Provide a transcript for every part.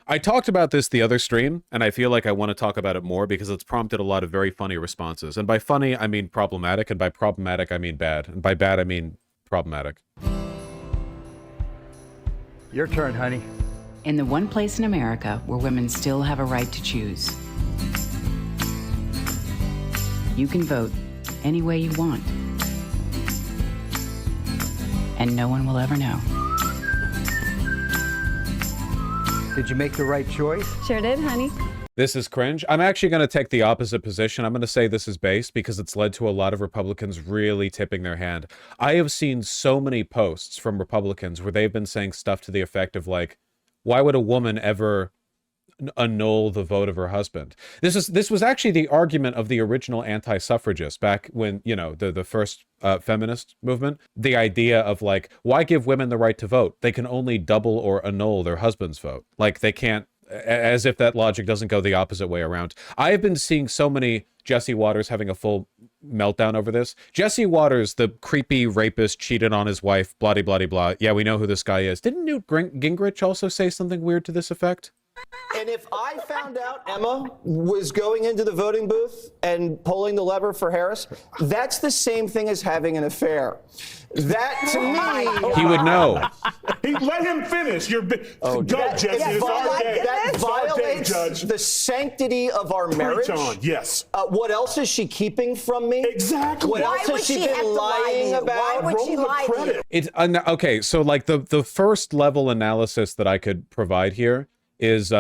I talked about this the other stream, and I feel like I want to talk about it more because it's prompted a lot of very funny responses. And by funny, I mean problematic, and by problematic, I mean bad. And by bad, I mean problematic. Your turn, honey. In the one place in America where women still have a right to choose, you can vote any way you want. And no one will ever know. Did you make the right choice? Sure did, honey. This is cringe. I'm actually going to take the opposite position. I'm going to say this is based because it's led to a lot of Republicans really tipping their hand. I have seen so many posts from Republicans where they've been saying stuff to the effect of like, why would a woman ever annul the vote of her husband? This was actually the argument of the original anti-suffragists back when, you know, the first feminist movement. The idea of like, why give women the right to vote? They can only double or annul their husband's vote. Like they can't, as if that logic doesn't go the opposite way around. I have been seeing so many Jesse Waters having a full meltdown over this. Jesse Waters, the creepy rapist, cheated on his wife, blah, blah, blah, blah. Yeah, we know who this guy is. Didn't Newt Gingrich also say something weird to this effect? And if I found out Emma was going into the voting booth and pulling the lever for Harris, that's the same thing as having an affair. That, to me... He would know. Let him finish. Go, Jesse. It's our day. That violates Judge. the sanctity of our marriage. Preach on. Yes. What else is she keeping from me? Exactly. What else has she been lying about? Why would she lie to you? It's okay, so like the first level analysis that I could provide here is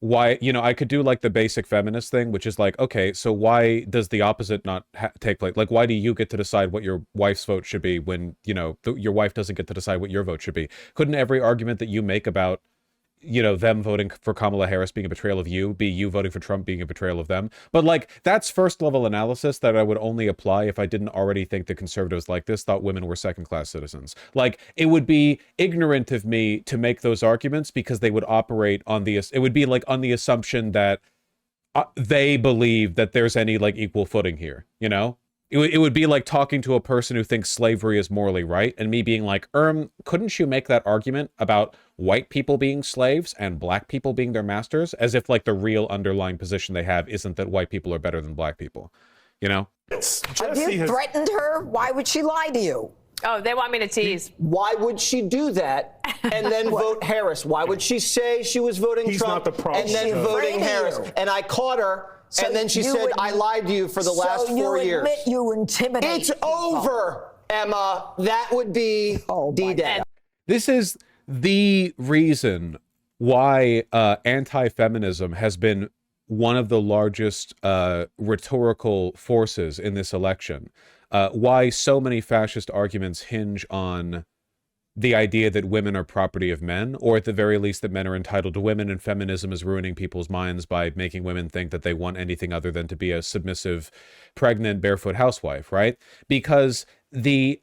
why, you know, I could do like the basic feminist thing, which is like, okay, so why does the opposite not take place? Like, why do you get to decide what your wife's vote should be when, you know, your wife doesn't get to decide what your vote should be? Couldn't every argument that you make about, you know, them voting for Kamala Harris being a betrayal of you, be you voting for Trump being a betrayal of them? But like, that's first level analysis that I would only apply if I didn't already think the conservatives like this thought women were second class citizens. Like, it would be ignorant of me to make those arguments because they would operate on the, it would be like on the assumption that they believe that there's any like equal footing here, you know? It would be like talking to a person who thinks slavery is morally right and me being like, couldn't you make that argument about white people being slaves and black people being their masters? As if like the real underlying position they have isn't that white people are better than black people, you know? Have you threatened her? Why would she lie to you? Oh, they want me to tease. Why would she do that and then vote Harris? Why would she say she was voting Trump not the problem, and then voting Harris? And I caught her. So and then she said, I lied to you for the last 4 years. So you admit you intimidated It's over, Emma. That would be D-Day. This is the reason why anti-feminism has been one of the largest rhetorical forces in this election. Why so many fascist arguments hinge on the idea that women are property of men, or at the very least that men are entitled to women, and feminism is ruining people's minds by making women think that they want anything other than to be a submissive, pregnant, barefoot housewife, right? Because the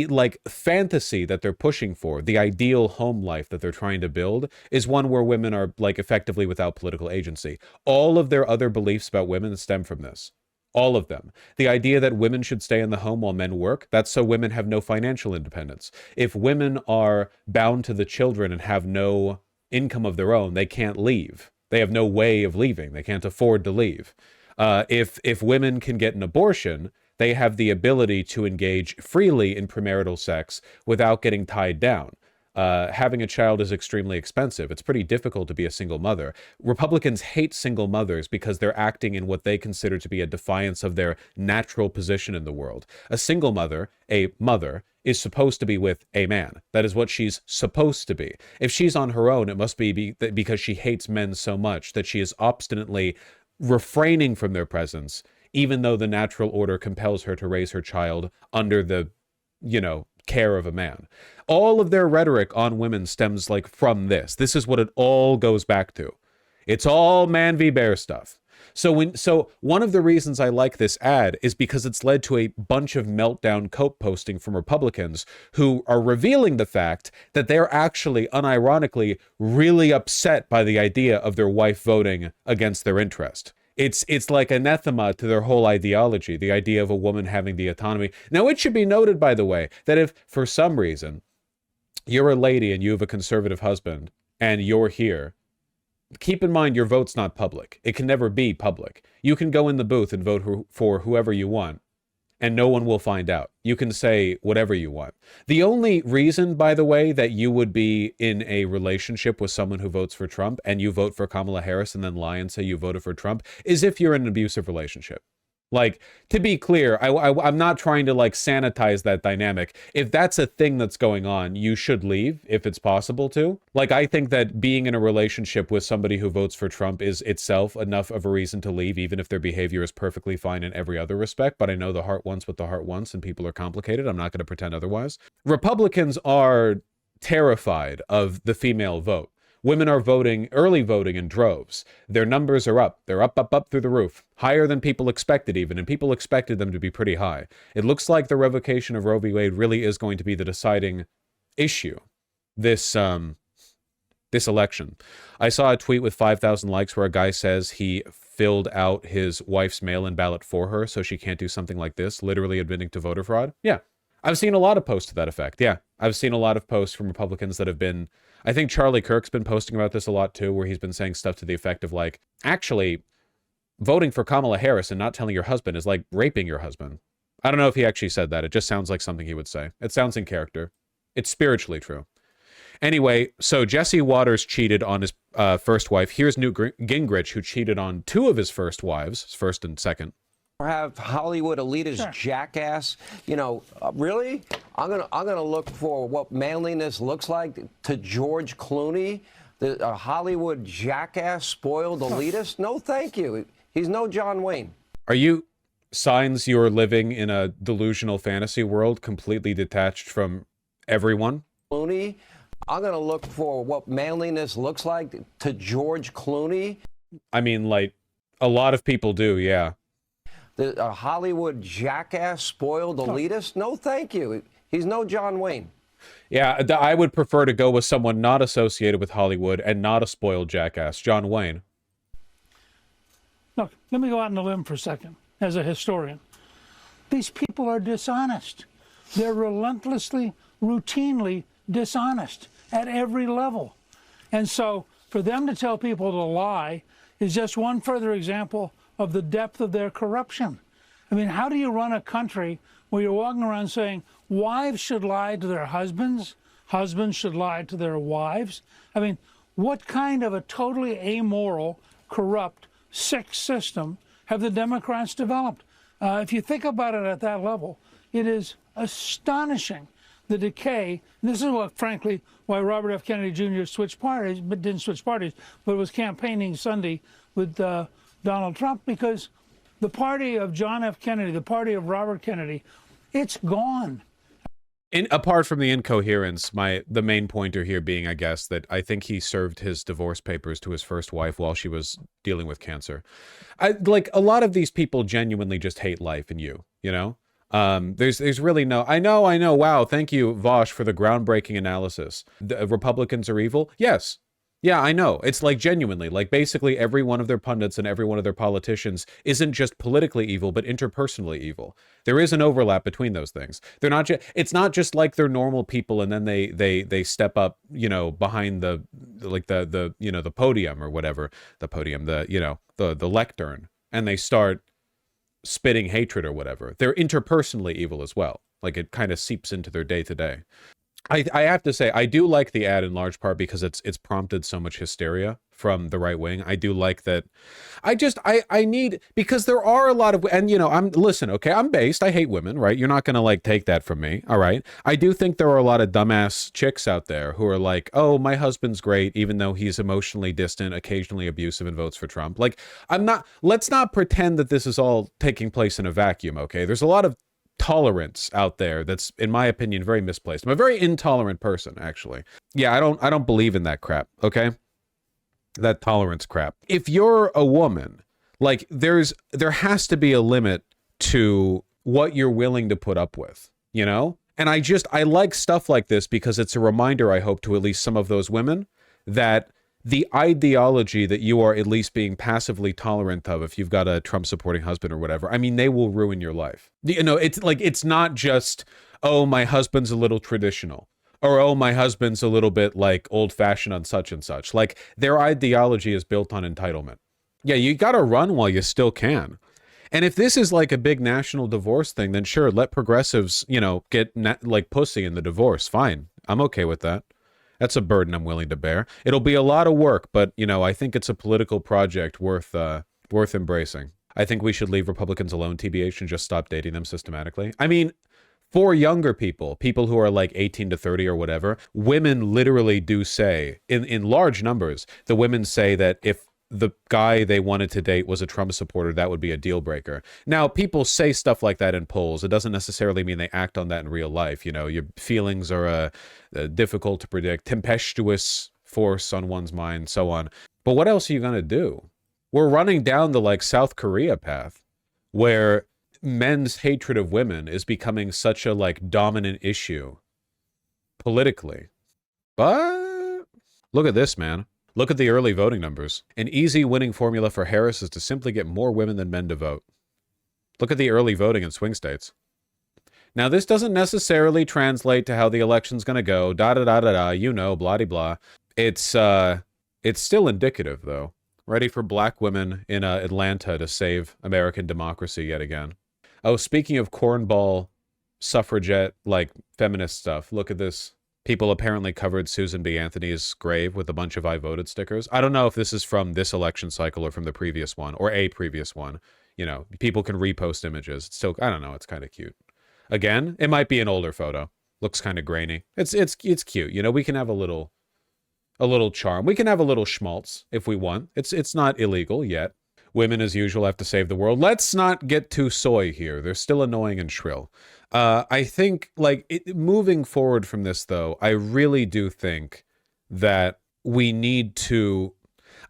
like fantasy that they're pushing for, the ideal home life that they're trying to build, is one where women are like effectively without political agency. All of their other beliefs about women stem from this. All of them. The idea that women should stay in the home while men work, that's so women have no financial independence. If women are bound to the children and have no income of their own, they can't leave. They have no way of leaving. They can't afford to leave. If women can get an abortion, they have the ability to engage freely in premarital sex without getting tied down. Having a child is extremely expensive. It's pretty difficult to be a single mother. Republicans hate single mothers because they're acting in what they consider to be a defiance of their natural position in the world. A single mother, a mother, is supposed to be with a man. That is what she's supposed to be. If she's on her own, it must be because she hates men so much that she is obstinately refraining from their presence, even though the natural order compels her to raise her child under the, you know, care of a man. All of their rhetoric on women stems like from this. This is what it all goes back to. It's all man v bear stuff. So one of the reasons I like this ad is because it's led to a bunch of meltdown coat posting from Republicans who are revealing the fact that they're actually unironically really upset by the idea of their wife voting against their interest. It's like anathema to their whole ideology, the idea of a woman having the autonomy. Now, it should be noted, by the way, that if for some reason you're a lady and you have a conservative husband and you're here, keep in mind your vote's not public. It can never be public. You can go in the booth and vote for whoever you want, and no one will find out. You can say whatever you want. The only reason, by the way, that you would be in a relationship with someone who votes for Trump and you vote for Kamala Harris and then lie and say you voted for Trump is if you're in an abusive relationship. Like, to be clear, I'm not trying to like sanitize that dynamic. If that's a thing that's going on, you should leave if it's possible to. Like, I think that being in a relationship with somebody who votes for Trump is itself enough of a reason to leave, even if their behavior is perfectly fine in every other respect. But I know the heart wants what the heart wants and people are complicated. I'm not going to pretend otherwise. Republicans are terrified of the female vote. Women are voting, early voting in droves. Their numbers are up. They're up through the roof. Higher than people expected even, and people expected them to be pretty high. It looks like the revocation of Roe v. Wade really is going to be the deciding issue this election. I saw a tweet with 5,000 likes where a guy says he filled out his wife's mail-in ballot for her so she can't do something like this, literally admitting to voter fraud. Yeah. I've seen a lot of posts to that effect. Yeah. I've seen a lot of posts from Republicans that have been, I think Charlie Kirk's been posting about this a lot too, where he's been saying stuff to the effect of like, actually, voting for Kamala Harris and not telling your husband is like raping your husband. I don't know if he actually said that. It just sounds like something he would say. It sounds in character. It's spiritually true. Anyway, so Jesse Waters cheated on his first wife. Here's Newt Gingrich, who cheated on two of his first wives, his first and second. Have Hollywood elitist jackass, really? I'm gonna look for what manliness looks like to George Clooney, the Hollywood jackass, spoiled elitist. No, thank you. He's no John Wayne. Are you signs you're living in a delusional fantasy world, completely detached from everyone? Clooney, I'm gonna look for what manliness looks like to George Clooney. I mean, like, a lot of people do, yeah. The Hollywood jackass, spoiled elitist? No, thank you. He's no John Wayne. Yeah, I would prefer to go with someone not associated with Hollywood and not a spoiled jackass, John Wayne. Look, let me go out on a limb for a second as a historian. These people are dishonest. They're relentlessly, routinely dishonest at every level. And so for them to tell people to lie is just one further example of the depth of their corruption. I mean, how do you run a country where you're walking around saying wives should lie to their husbands, husbands should lie to their wives? I mean, what kind of a totally amoral, corrupt, sick system have the Democrats developed? If you think about it at that level, it is astonishing, the decay. And this is what, frankly, why Robert F. Kennedy Jr. switched parties, but didn't switch parties, but was campaigning Sunday with Donald Trump, because the party of John F. Kennedy, the party of Robert Kennedy, it's gone. Apart from the incoherence, the main pointer here being, I guess, that I think he served his divorce papers to his first wife while she was dealing with cancer. Like, a lot of these people genuinely just hate life and you know? There's really no, I know, wow, thank you, Vosh, for the groundbreaking analysis. The Republicans are evil? Yes. Yeah, I know. It's like genuinely, like basically every one of their pundits and every one of their politicians isn't just politically evil, but interpersonally evil. There is an overlap between those things. They're not just, it's not just like they're normal people and then they step up, behind the podium or whatever, the lectern, and they start spitting hatred or whatever. They're interpersonally evil as well. Like, it kind of seeps into their day to day. I have to say, I do like the ad in large part because it's prompted so much hysteria from the right wing. I do like that. I need, because there are a lot of, and listen, okay, I'm based. I hate women, right? You're not going to like take that from me. All right. I do think there are a lot of dumbass chicks out there who are like, oh, my husband's great, even though he's emotionally distant, occasionally abusive, and votes for Trump. Like, let's not pretend that this is all taking place in a vacuum. Okay. There's a lot of tolerance out there that's, in my opinion, very misplaced. I'm a very intolerant person, actually. Yeah, I don't believe in that crap, okay? That tolerance crap. If you're a woman, like, there has to be a limit to what you're willing to put up with, And I like stuff like this because it's a reminder, I hope, to at least some of those women that the ideology that you are at least being passively tolerant of, if you've got a Trump supporting husband or whatever, I mean, they will ruin your life. It's like, it's not just, oh, my husband's a little traditional. Or, oh, my husband's a little bit like old fashioned on such and such. Like their ideology is built on entitlement. Yeah, you got to run while you still can. And if this is like a big national divorce thing, then sure, let progressives, you know, get like pussy in the divorce. Fine. I'm okay with that. That's a burden I'm willing to bear. It'll be a lot of work, but, you know, I think it's a political project worth embracing. I think we should leave Republicans alone, TBH, and just stop dating them systematically. I mean, for younger people who are like 18 to 30 or whatever, women literally do say, in large numbers, the women say that if the guy they wanted to date was a Trump supporter, that would be a deal breaker. Now, people say stuff like that in polls. It doesn't necessarily mean they act on that in real life. You know, your feelings are difficult to predict, tempestuous force on one's mind, so on. But what else are you going to do? We're running down the like South Korea path where men's hatred of women is becoming such a like dominant issue politically. But look at this, man. Look at the early voting numbers. An easy winning formula for Harris is to simply get more women than men to vote. Look at the early voting in swing states. Now, this doesn't necessarily translate to how the election's going to go, you know, blah-de-blah. It's still indicative, though. Ready for black women in Atlanta to save American democracy yet again. Oh, speaking of cornball, suffragette, like, feminist stuff, look at this. People apparently covered Susan B. Anthony's grave with a bunch of I voted stickers. I don't know if this is from this election cycle or from the previous one, or a previous one. You know, people can repost images. It's still, I don't know, it's kind of cute. Again, it might be an older photo. Looks kind of grainy. It's cute. You know, we can have a little charm. We can have a little schmaltz if we want. It's not illegal yet. Women, as usual, have to save the world. Let's not get too soy here. They're still annoying and shrill. I think, like, moving forward from this, though, I really do think that we need to...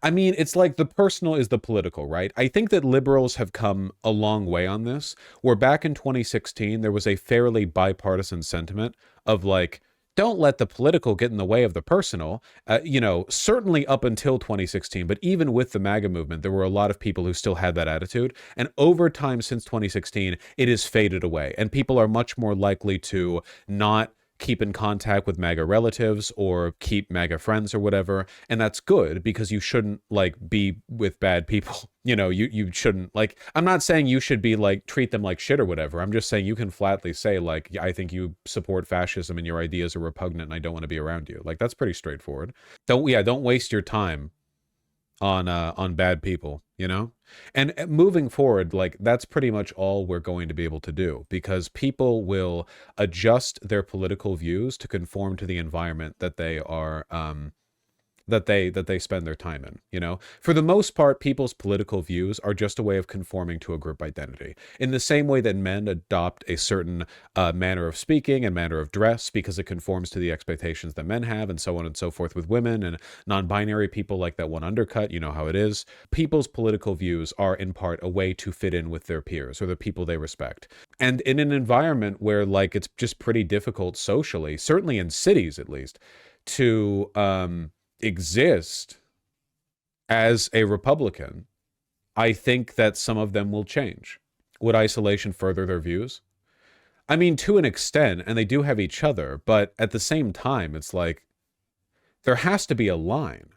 I mean, it's like the personal is the political, right? I think that liberals have come a long way on this, where back in 2016, there was a fairly bipartisan sentiment of, like, don't let the political get in the way of the personal. You know, certainly up until 2016, but even with the MAGA movement, there were a lot of people who still had that attitude. And over time since 2016, it has faded away. And people are much more likely to not keep in contact with MAGA relatives or keep MAGA friends or whatever. And that's good because you shouldn't like be with bad people. You know, you shouldn't like, I'm not saying you should be like, treat them like shit or whatever. I'm just saying you can flatly say like, I think you support fascism and your ideas are repugnant and I don't want to be around you. Like, that's pretty straightforward. Don't waste your time on bad people, you know? And moving forward, like, that's pretty much all we're going to be able to do because people will adjust their political views to conform to the environment that they are that they spend their time in, you know? For the most part, people's political views are just a way of conforming to a group identity. In the same way that men adopt a certain manner of speaking and manner of dress because it conforms to the expectations that men have, and so on and so forth with women and non-binary people like that one undercut, you know how it is. People's political views are in part a way to fit in with their peers or the people they respect. And in an environment where like it's just pretty difficult socially, certainly in cities at least, to exist as a Republican, I think that some of them will change. Would isolation further their views? I mean, to an extent, and they do have each other, but at the same time, it's like, there has to be a line,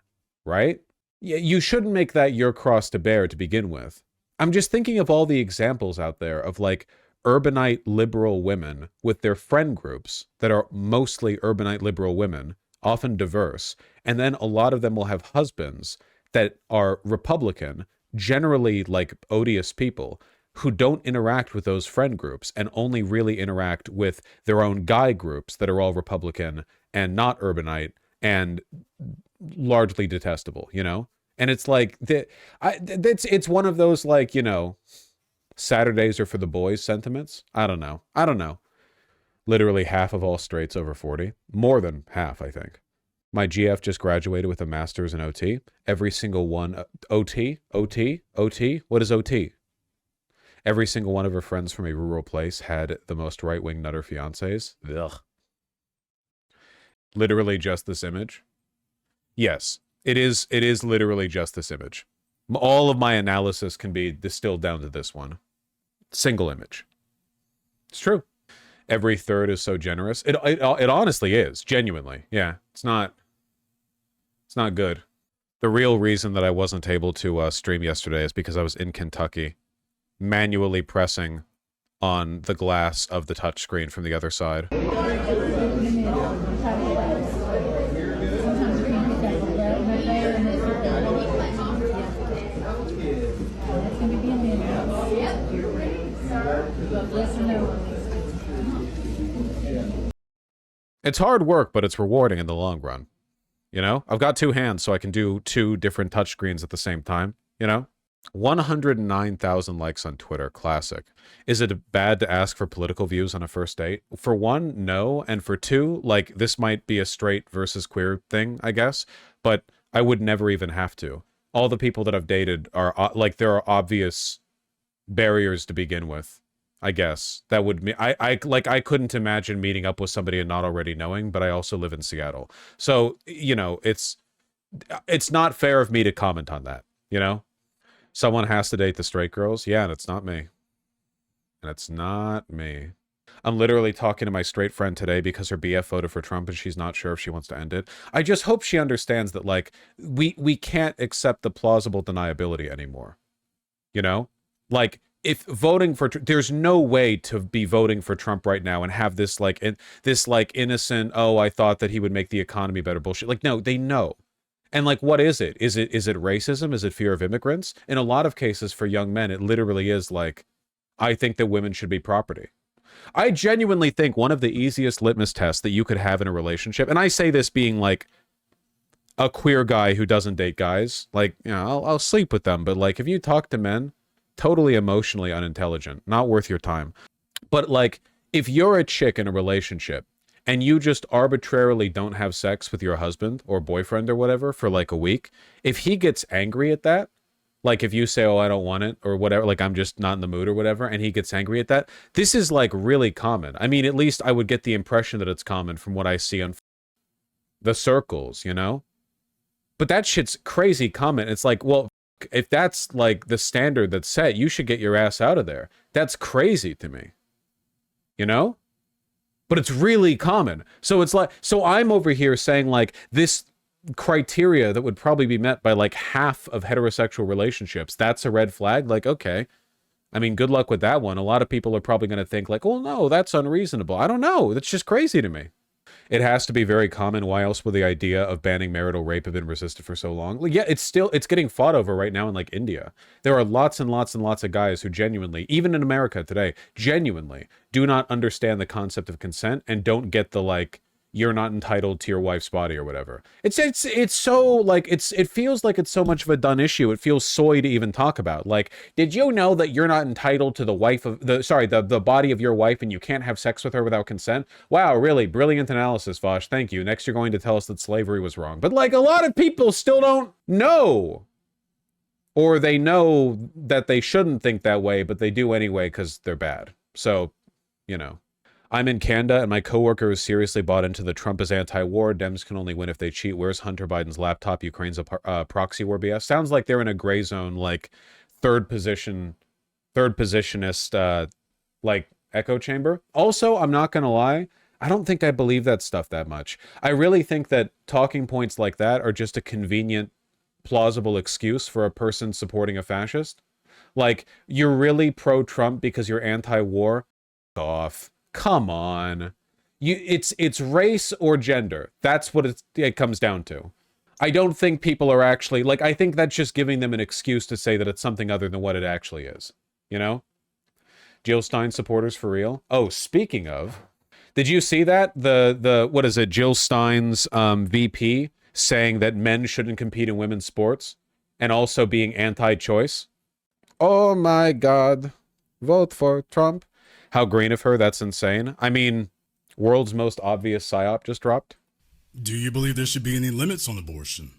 right? You shouldn't make that your cross to bear to begin with. I'm just thinking of all the examples out there of like urbanite liberal women with their friend groups that are mostly urbanite liberal women, often diverse, and then a lot of them will have husbands that are Republican, generally like odious people, who don't interact with those friend groups and only really interact with their own guy groups that are all Republican and not urbanite and largely detestable, you know? And it's like, it's one of those like, you know, Saturdays are for the boys sentiments. I don't know. Literally half of all straights over 40. More than half, I think. My GF just graduated with a master's in OT. Every single one... OT? What is OT? Every single one of her friends from a rural place had the most right-wing nutter fiancés. Ugh. Literally just this image? Yes, it is literally just this image. All of my analysis can be distilled down to this one. Single image. It's true. every third is so generous. It honestly is, genuinely. Yeah, it's not good. The real reason that I wasn't able to stream yesterday is because I was in Kentucky, manually pressing on the glass of the touchscreen from the other side. It's hard work, but it's rewarding in the long run. You know, I've got two hands, so I can do two different touchscreens at the same time, you know? 109,000 likes on Twitter. Classic. Is it bad to ask for political views on a first date? For one, no. And for two, like, this might be a straight versus queer thing, I guess. But I would never even have to. All the people that I've dated are, like, there are obvious barriers to begin with, I guess. That would mean, I couldn't imagine meeting up with somebody and not already knowing, but I also live in Seattle. So, you know, it's not fair of me to comment on that, you know? Someone has to date the straight girls. Yeah, and it's not me. And it's not me. I'm literally talking to my straight friend today because her BF voted for Trump and she's not sure if she wants to end it. I just hope she understands that, like, we can't accept the plausible deniability anymore. You know? Like, if voting for, there's no way to be voting for Trump right now and have this, like, innocent, oh, I thought that he would make the economy better bullshit. Like, no, they know. And, like, what is it? Is it racism? Is it fear of immigrants? In a lot of cases for young men, it literally is like, I think that women should be property. I genuinely think one of the easiest litmus tests that you could have in a relationship, and I say this being like a queer guy who doesn't date guys, like, you know, I'll sleep with them, but, like, if you talk to men, totally emotionally unintelligent, not worth your time. But, like, if you're a chick in a relationship and you just arbitrarily don't have sex with your husband or boyfriend or whatever for, like, a week, if he gets angry at that, like, if you say, oh, I don't want it or whatever, like, I'm just not in the mood or whatever, and he gets angry at that, this is, like, really common. I mean, at least I would get the impression that it's common from what I see on the circles, you know? But that shit's crazy common. It's like, well, if that's, like, the standard that's set, you should get your ass out of there. That's crazy to me. You know? But it's really common. So it's like, so I'm over here saying, like, this criteria that would probably be met by, like, half of heterosexual relationships, that's a red flag. Like, okay, I mean, good luck with that one. A lot of people are probably going to think, like, oh no, that's unreasonable. I don't know, that's just crazy to me. It has to be very common. Why else would the idea of banning marital rape have been resisted for so long? Like, yeah, it's getting fought over right now in, like, India. There are lots and lots and lots of guys who genuinely, even in America today, genuinely do not understand the concept of consent and don't get the, like, you're not entitled to your wife's body or whatever. It's so, like, it feels like it's so much of a done issue. It feels soy to even talk about. Like, did you know that you're not entitled to the body of your wife and you can't have sex with her without consent? Wow, really brilliant analysis, Vosh. Thank you. Next, you're going to tell us that slavery was wrong. But, like, a lot of people still don't know. Or they know that they shouldn't think that way, but they do anyway because they're bad. So, you know. I'm in Canada, and my coworker is seriously bought into the Trump is anti-war. Dems can only win if they cheat. Where's Hunter Biden's laptop? Ukraine's a proxy war BS. Sounds like they're in a gray zone, like third positionist, like echo chamber. Also, I'm not gonna lie, I don't think I believe that stuff that much. I really think that talking points like that are just a convenient, plausible excuse for a person supporting a fascist. Like, you're really pro-Trump because you're anti-war? Off. Come on. It's race or gender. That's what it comes down to. I don't think people are actually, like, I think that's just giving them an excuse to say that it's something other than what it actually is. You know? Jill Stein supporters for real? Oh, speaking of, did you see that? The what is it? Jill Stein's VP saying that men shouldn't compete in women's sports and also being anti-choice. Oh my God. Vote for Trump. How green of her, that's insane. I mean, world's most obvious psyop just dropped. Do you believe there should be any limits on abortion?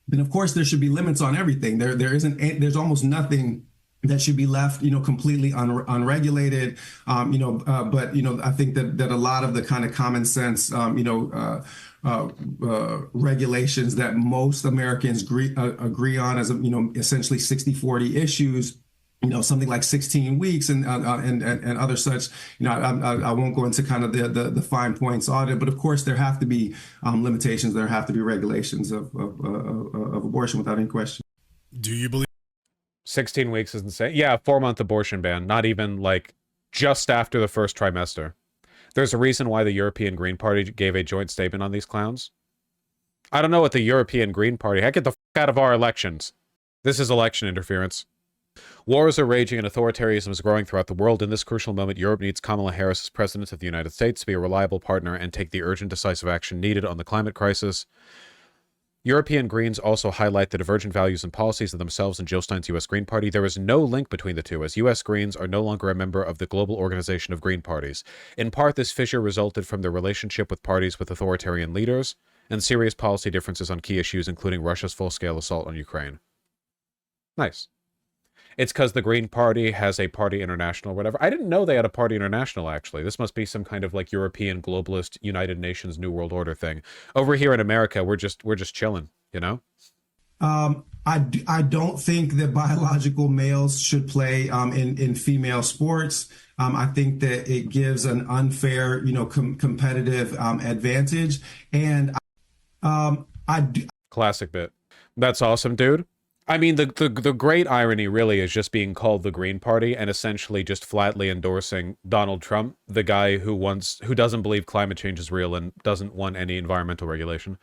Then of course there should be limits on everything. There's almost nothing that should be left, completely unregulated. But I think that a lot of the kind of common sense, regulations that most Americans agree on as essentially 60-40 issues something like 16 weeks and other such. I won't go into kind of the fine points on it, but of course there have to be limitations. There have to be regulations of abortion without any question. Do you believe 16 weeks is insane? Yeah, 4-month abortion ban. Not even like just after the first trimester. There's a reason why the European Green Party gave a joint statement on these clowns. I don't know what the European Green Party. Heck, get the f out of our elections. This is election interference. Wars are raging and authoritarianism is growing throughout the world. In this crucial moment, Europe needs Kamala Harris as President of the United States to be a reliable partner and take the urgent, decisive action needed on the climate crisis. European Greens also highlight the divergent values and policies of themselves and Jill Stein's U.S. Green Party. There is no link between the two, as U.S. Greens are no longer a member of the global organization of Green Parties. In part, this fissure resulted from their relationship with parties with authoritarian leaders and serious policy differences on key issues, including Russia's full-scale assault on Ukraine. Nice. It's because the Green Party has a party international or whatever. I didn't know they had a party international, actually. This must be some kind of like European globalist United Nations New World Order thing. Over here in America, we're just chilling, you know? I don't think that biological males should play in female sports. I think that it gives an unfair, competitive advantage. And Classic bit. That's awesome, dude. I mean, the great irony really is just being called the Green Party and essentially just flatly endorsing Donald Trump, the guy who doesn't believe climate change is real and doesn't want any environmental regulation.